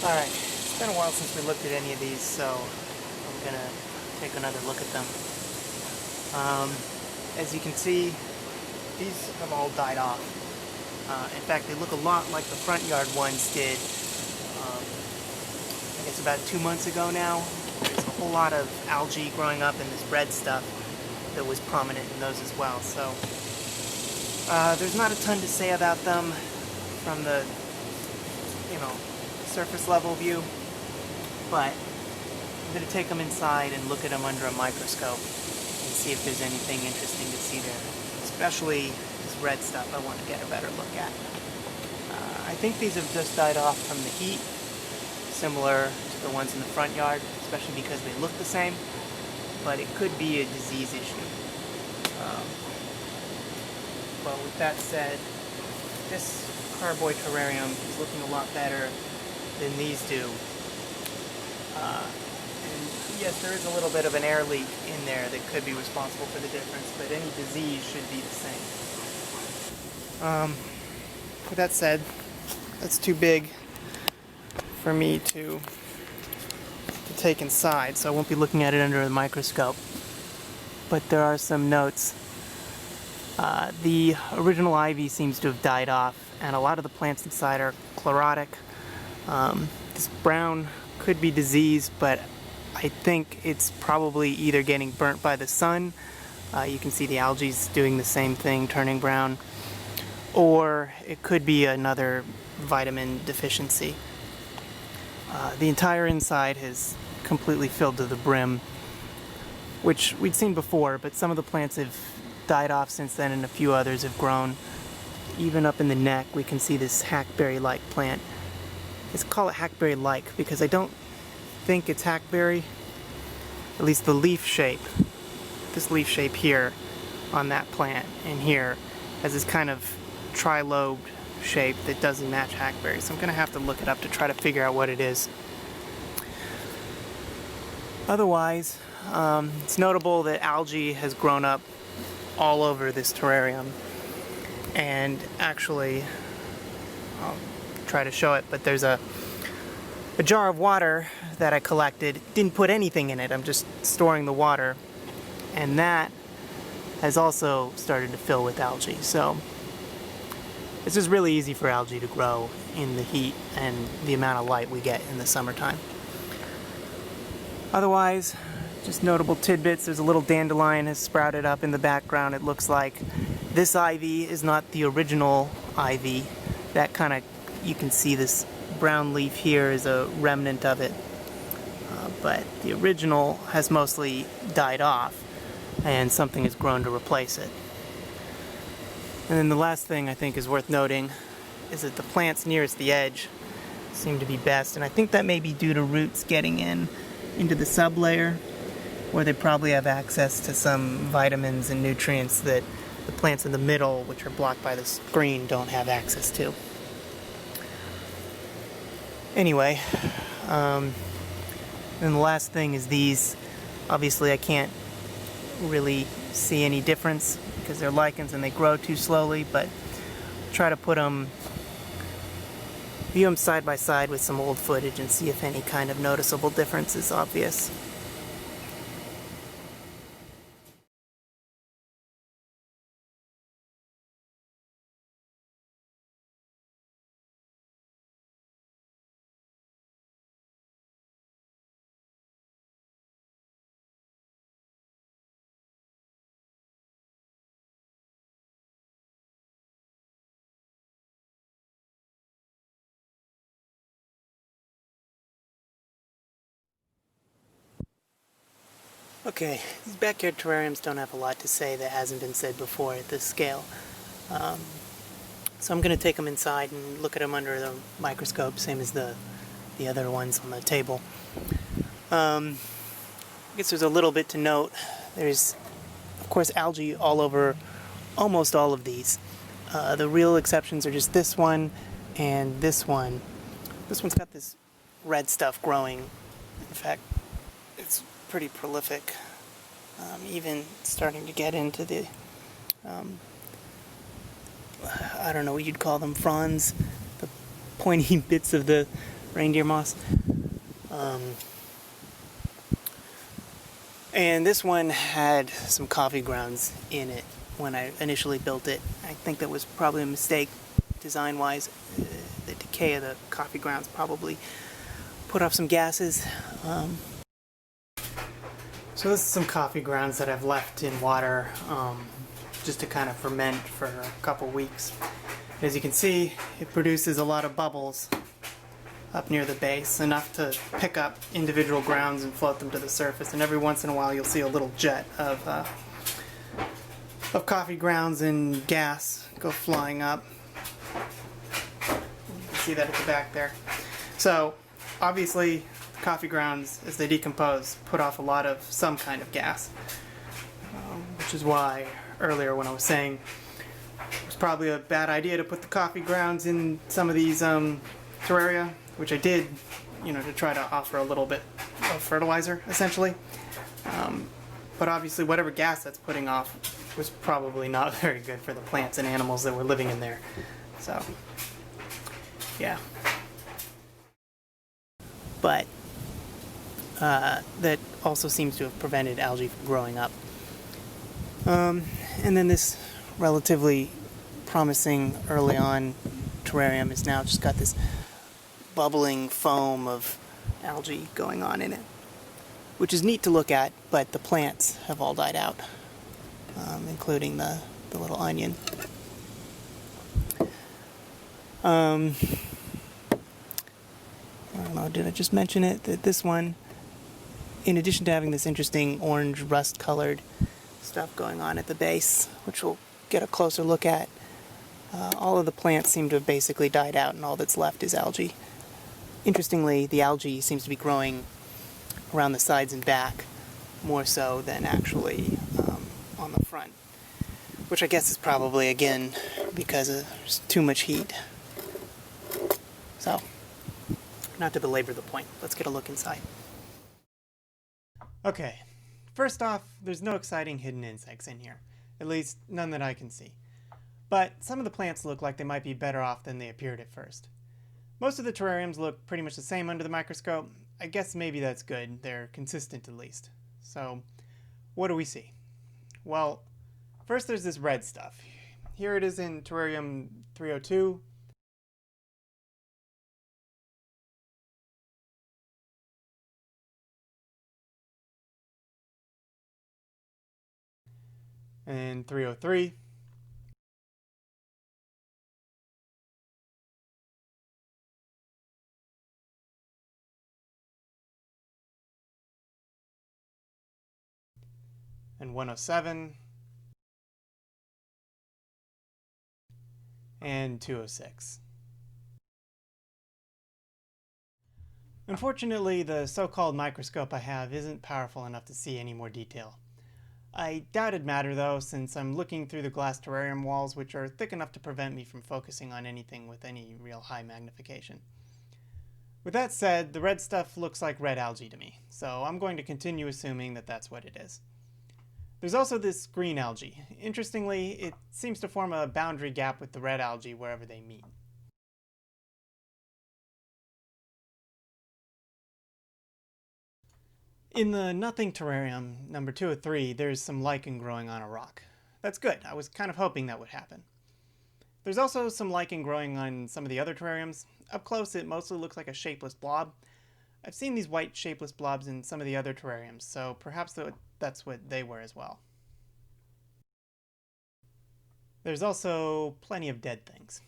Alright, it's been a while since we looked at any of these, so I'm gonna take another look at them. As you can see, these have all died off. In fact, they look a lot like the front yard ones did, I guess about 2 months ago now. There's a whole lot of algae growing up in this red stuff that was prominent in those as well. So there's not a ton to say about them from the, surface level view, but I'm going to take them inside and look at them under a microscope and see if there's anything interesting to see there. Especially this red stuff I want to get a better look at. I think these have just died off from the heat, similar to the ones in the front yard, especially because they look the same, but it could be a disease issue. But with that said, this carboy terrarium is looking a lot better than these do. And yes, there is a little bit of an air leak in there that could be responsible for the difference, but any disease should be the same. With that said, that's too big for me to take inside, so I won't be looking at it under the microscope. But there are some notes. The original ivy seems to have died off, and a lot of the plants inside are chlorotic. This brown could be disease, but I think it's probably either getting burnt by the sun, you can see the algae's doing the same thing, turning brown, or it could be another vitamin deficiency. The entire inside has completely filled to the brim, which we'd seen before, but some of the plants have died off since then and a few others have grown. Even up in the neck we can see this hackberry-like plant. Let's call it hackberry-like because I don't think it's hackberry, at least the leaf shape. This leaf shape here on that plant and here has this kind of tri-lobed shape that doesn't match hackberry, so I'm going to have to look it up to try to figure out what it is. Otherwise, it's notable that algae has grown up all over this terrarium, and actually I'll try to show it, but there's a jar of water that I collected. Didn't put anything in it, I'm just storing the water, and that has also started to fill with algae. So it's just really easy for algae to grow in the heat and the amount of light we get in the summertime. Otherwise, just notable tidbits. There's a little dandelion has sprouted up in the background. It looks like this ivy is not the original ivy. That kind of, you can see this brown leaf here is a remnant of it. But the original has mostly died off and something has grown to replace it. And then the last thing I think is worth noting is that the plants nearest the edge seem to be best, and I think that may be due to roots getting into the sublayer, where they probably have access to some vitamins and nutrients that the plants in the middle, which are blocked by the screen, don't have access to. Anyway, and the last thing is these. Obviously I can't really see any difference because they're lichens and they grow too slowly, but try to view them side by side with some old footage and see if any kind of noticeable difference is obvious. Okay, these backyard terrariums don't have a lot to say that hasn't been said before at this scale. So I'm going to take them inside and look at them under the microscope, same as the other ones on the table. I guess there's a little bit to note. There's, of course, algae all over almost all of these. The real exceptions are just this one and this one. This one's got this red stuff growing. In fact, it's pretty prolific, even starting to get into the I don't know what you'd call them, fronds, the pointy bits of the reindeer moss. And this one had some coffee grounds in it when I initially built it. I think that was probably a mistake design-wise. The decay of the coffee grounds probably put off some gases. So this is some coffee grounds that I've left in water just to kind of ferment for a couple weeks. As you can see, it produces a lot of bubbles up near the base, enough to pick up individual grounds and float them to the surface. And every once in a while you'll see a little jet of coffee grounds and gas go flying up. You can see that at the back there. So obviously coffee grounds, as they decompose, put off a lot of some kind of gas, which is why earlier when I was saying it was probably a bad idea to put the coffee grounds in some of these terraria, which I did, to try to offer a little bit of fertilizer, essentially. But obviously whatever gas that's putting off was probably not very good for the plants and animals that were living in there. So, yeah. But that also seems to have prevented algae from growing up. And then this relatively promising early on terrarium has now just got this bubbling foam of algae going on in it, which is neat to look at, but the plants have all died out, including the little onion. I don't know, did I just mention it? That this one, in addition to having this interesting orange rust-colored stuff going on at the base, which we'll get a closer look at, all of the plants seem to have basically died out, and all that's left is algae. Interestingly, the algae seems to be growing around the sides and back more so than actually on the front, which I guess is probably, again, because there's too much heat. So, not to belabor the point, let's get a look inside. Okay, first off, there's no exciting hidden insects in here, at least none that I can see. But some of the plants look like they might be better off than they appeared at first. Most of the terrariums look pretty much the same under the microscope. I guess maybe that's good. They're consistent at least. So, what do we see? Well, first there's this red stuff. Here it is in terrarium 302. And 303. And 107, and 206. Unfortunately, the so-called microscope I have isn't powerful enough to see any more detail. I doubt it'd matter though, since I'm looking through the glass terrarium walls, which are thick enough to prevent me from focusing on anything with any real high magnification. With that said, the red stuff looks like red algae to me, so I'm going to continue assuming that that's what it is. There's also this green algae. Interestingly, it seems to form a boundary gap with the red algae wherever they meet. In the nothing terrarium, number 203, there's some lichen growing on a rock. That's good. I was kind of hoping that would happen. There's also some lichen growing on some of the other terrariums. Up close, it mostly looks like a shapeless blob. I've seen these white shapeless blobs in some of the other terrariums, so perhaps that's what they were as well. There's also plenty of dead things.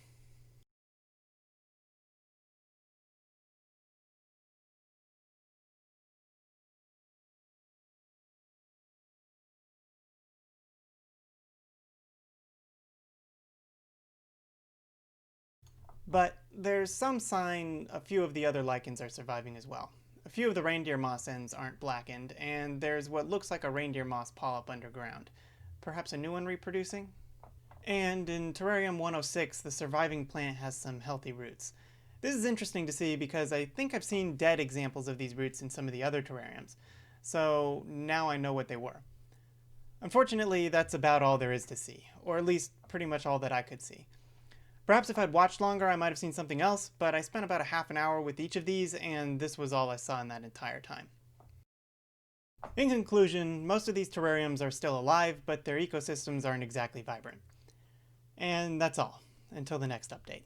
But there's some sign a few of the other lichens are surviving as well. A few of the reindeer moss ends aren't blackened, and there's what looks like a reindeer moss polyp underground. Perhaps a new one reproducing? And in terrarium 106, the surviving plant has some healthy roots. This is interesting to see because I think I've seen dead examples of these roots in some of the other terrariums, so now I know what they were. Unfortunately, that's about all there is to see, or at least pretty much all that I could see. Perhaps if I'd watched longer I might have seen something else, but I spent about a half an hour with each of these and this was all I saw in that entire time. In conclusion, most of these terrariums are still alive, but their ecosystems aren't exactly vibrant. And that's all. Until the next update.